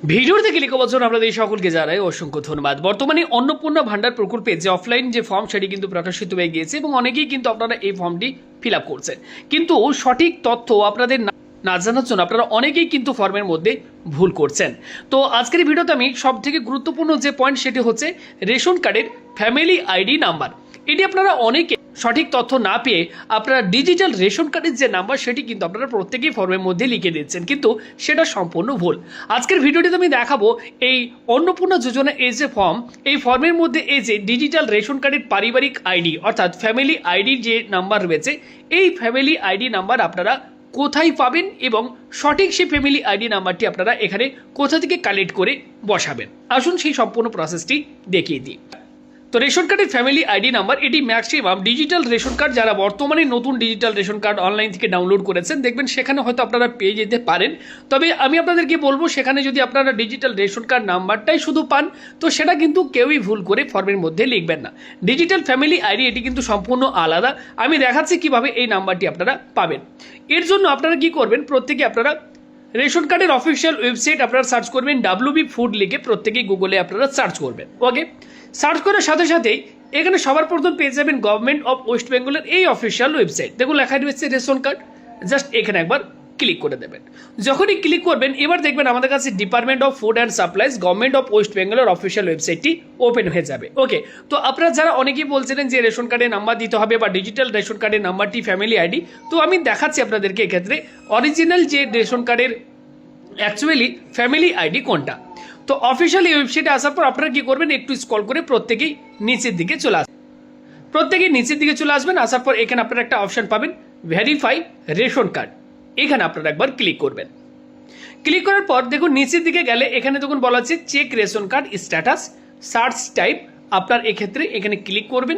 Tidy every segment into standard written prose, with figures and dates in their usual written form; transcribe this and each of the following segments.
ভিডিওতে ক্লিক করার জন্য আপনাদের সকলকে জানাই অসংখ্য ধন্যবাদ। বর্তমানে অন্নপূর্ণা ভান্ডার প্রকল্পে যে অফলাইন যে ফর্ম সেটি কিন্তু প্রকাশিত হয়ে গিয়েছে এবং অনেকেই কিন্তু আপনারা এই ফর্মটি ফিল আপ করছেন, কিন্তু সঠিক তথ্য আপনাদের না জানার জন্য আপনারা অনেকেই কিন্তু ফর্মের মধ্যে ভুল করছেন। তো আজকের ভিডিওতে আমি সব থেকে গুরুত্বপূর্ণ যে পয়েন্ট সেটি হচ্ছে রেশন কার্ডের ফ্যামিলি আইডি নাম্বার। এটি আপনারা অনেকে সঠিক তথ্য না পেয়ে আপনারা ডিজিটাল রেশন কার্ডের যে নাম্বার সেটি কিন্তু আপনারা প্রত্যেকেই ফর্মের মধ্যে লিখে দিচ্ছেন, কিন্তু সেটা সম্পূর্ণ ভুল। আজকের ভিডিওটিতে আমি দেখাবো এই অন্নপূর্ণা যোজনা এই যে ফর্ম, এই ফর্মের মধ্যে এই যে ডিজিটাল রেশন কার্ডের পারিবারিক আইডি অর্থাৎ ফ্যামিলি আইডি যে নাম্বার রয়েছে, এই ফ্যামিলি আইডি নাম্বার আপনারা কোথায় পাবেন এবং সঠিক সেই ফ্যামিলি আইডি নাম্বারটি আপনারা এখানে কোথা থেকে কালেক্ট করে বসাবেন। আসুন সেই সম্পূর্ণ প্রসেসটি দেখিয়ে দিই। তো রেশন কার্ডের ফ্যামিলি আইডি নাম্বার এটি ম্যাক্সিমাম ডিজিটাল রেশন কার্ড যারা বর্তমানে নতুন ডিজিটাল রেশন কার্ড অনলাইন থেকে ডাউনলোড করেছেন দেখবেন সেখানে হয়তো আপনারা পেয়ে যেতে পারেন। তবে আমি আপনাদেরকে বলবো সেখানে যদি আপনারা ডিজিটাল রেশন কার্ড নাম্বারটাই শুধু পান তো সেটা কিন্তু কেউই ভুল করে ফর্মের মধ্যে লিখবেন না। ডিজিটাল ফ্যামিলি আইডি এটি কিন্তু সম্পূর্ণ আলাদা। আমি দেখাচ্ছি কিভাবে এই নাম্বারটি আপনারা পাবেন। এর জন্য আপনারা কি করবেন, প্রত্যেকে আপনারা রেশন কার্ডের অফিসিয়াল ওয়েবসাইট আপনারা সার্চ করবেন, WB ফুড লিখে প্রত্যেকেই গুগলে আপনারা সার্চ করবেন। ওকে, সার্চ করার সাথে সাথেই এখানে সবার প্রথম পেয়ে যাবেন গভর্নমেন্ট অফ ওয়েস্ট বেঙ্গলের এই অফিসিয়াল ওয়েবসাইট। দেখুন লেখা রয়েছে রেশন কার্ড, জাস্ট এখানে একবার ক্লিক করে দেবেন। যখনই ক্লিক করবেন এবার দেখবেন আমাদের কাছে department of food and supplies government of West বেঙ্গলের অফিসিয়াল ওয়েবসাইটটি ওপেন হয়ে যাবে। ওকে, তো আপনারা যারা অনেকেই বলছিলেন যে রেশন কার্ডের নাম্বার দিতে হবে বা ডিজিটাল রেশন কার্ডের নাম্বারটি ফ্যামিলি আইডি, তো আমি দেখাচ্ছি আপনাদেরকে এক্ষেত্রে অরিজিনাল যে রেশন কার্ডের অ্যাকচুয়ালি ফ্যামিলি আইডি কোনটা। তো অফিসিয়াল এই ওয়েবসাইটে আসার পর আপনারা কি করবেন, একটু স্ক্রল করে প্রত্যেকেই নিচের দিকে চলে আসবেন। প্রত্যেকেই নিচের দিকে চলে আসবেন। আসার পর এখানে আপনারা একটা অপশন পাবেন ভেরিফাই রেশন কার্ড, এখানে আপনারা একবার ক্লিক করবেন। ক্লিক করার পর দেখুন নিচের দিকে গেলে এখানে দেখুন বলা আছে check ration card status search type, আপনার এক্ষেত্রে এখানে ক্লিক করবেন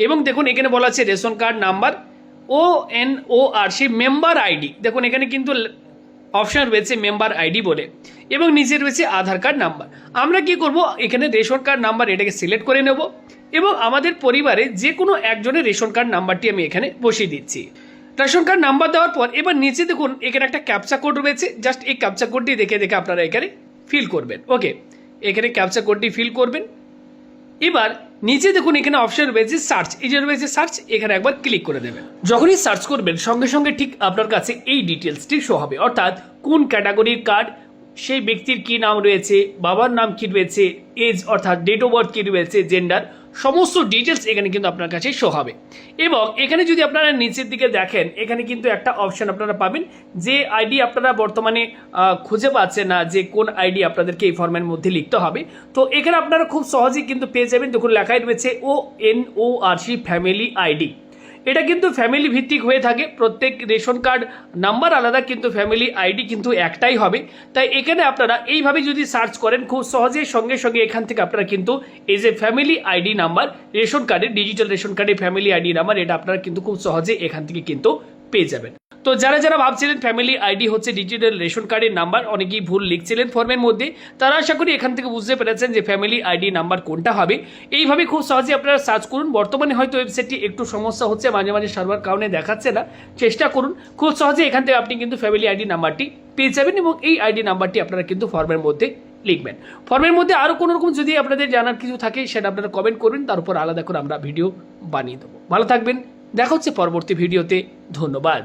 এবং দেখুন এখানে বলা আছে ration card number ONOR member ID. দেখুন এখানে কিন্তু অপশন রয়েছে মেম্বার আইডি বলে এবং নিচে রয়েছে আধার কার্ড নাম্বার। আমরা কি করব, এখানে রেশন কার্ড নাম্বার এটাকে সিলেক্ট করে নেব এবং আমাদের পরিবারে যে কোনো একজনের রেশন কার্ড নাম্বারটি আমি এখানে বসিয়ে দিচ্ছি। রেশন কার্ড নাম্বার দেওয়ার পর এবার নিচে দেখুন এখানে একটা ক্যাপচা কোড রয়েছে, জাস্ট এই ক্যাপচা কোডটি দেখে দেখে আপনারা এখানে ফিল করবেন। ওকে, এখানে ক্যাপচা কোডটি ফিল করবেন। এবার নিচে দেখুন এখানে অপশন রয়েছে সার্চ, এই যে রয়েছে সার্চ, এখানে একবার ক্লিক করে দেবেন। যখনই সার্চ করবেন সঙ্গে সঙ্গে ঠিক আপনার কাছে এই ডিটেলসটি শো হবে, অর্থাৎ কোন ক্যাটাগরির কার্ড, সেই ব্যক্তির কি নাম রয়েছে, বাবার নাম কি রয়েছে, এজ অর্থাৎ ডেট অফ বার্থ কি রয়েছে, জেন্ডার, সমস্ত ডিটেলস এখানে কিন্তু আপনার কাছে শো হবে। এবং এখানে যদি আপনারা নিচের দিকে দেখেন এখানে কিন্তু একটা অপশন আপনারা পাবেন যে আইডি আপনারা বর্তমানে খুঁজে পাচ্ছেন না যে কোন আইডি আপনাদেরকে এই ফর্মের মধ্যে লিখতে হবে, তো এখানে আপনারা খুব সহজেই কিন্তু পেয়ে যাবেন। দেখুন লেখাই রয়েছে ONOR ফ্যামিলি আইডি। এটা কিন্তু ফ্যামিলি ভিত্তিক হয়ে থাকে, প্রত্যেক রেশন কার্ড নাম্বার আলাদা কিন্তু ফ্যামিলি আইডি কিন্তু একটাই হবে। তাই এখানে আপনারা এইভাবে যদি সার্চ করেন খুব সহজেই সঙ্গে সঙ্গে এখান থেকে আপনারা কিন্তু এই যে ফ্যামিলি আইডি নাম্বার রেশন কার্ডের ডিজিটাল রেশন কার্ডের ফ্যামিলি আইডি নাম্বার এটা আপনারা কিন্তু খুব সহজে এখান থেকে কিন্তু পেয়ে যাবেন। তো যারা যারা ভাবছিলেন ফ্যামিলি আইডি হচ্ছে ডিজিটাল রেশন কার্ডের নাম্বার, অনেকেই ভুল লিখছিলেন ফর্মের মধ্যে, তারা আশা করি এখান থেকে বুঝতে পেরেছেন যে ফ্যামিলি আইডি নাম্বার কোনটা হবে। এইভাবে খুব সহজে আপনারা সার্চ করুন। বর্তমানে হয়তো ওয়েবসাইটটি একটু সমস্যা হচ্ছে, মাঝে মাঝে সার্ভার কারণে দেখাচ্ছে না, চেষ্টা করুন খুব সহজে এখান থেকে আপনি কিন্তু ফ্যামিলি আইডি নাম্বারটি পেয়ে যাবেন এবং এই আইডি নাম্বারটি আপনারা কিন্তু ফর্মের মধ্যে লিখবেন। ফর্মের মধ্যে আরও কোনো রকম যদি আপনাদের জানার কিছু থাকে সেটা আপনারা কমেন্ট করবেন, তার উপর আলাদা করে আমরা ভিডিও বানিয়ে দেবো। ভালো থাকবেন, দেখা হচ্ছে পরবর্তী ভিডিওতে। ধন্যবাদ।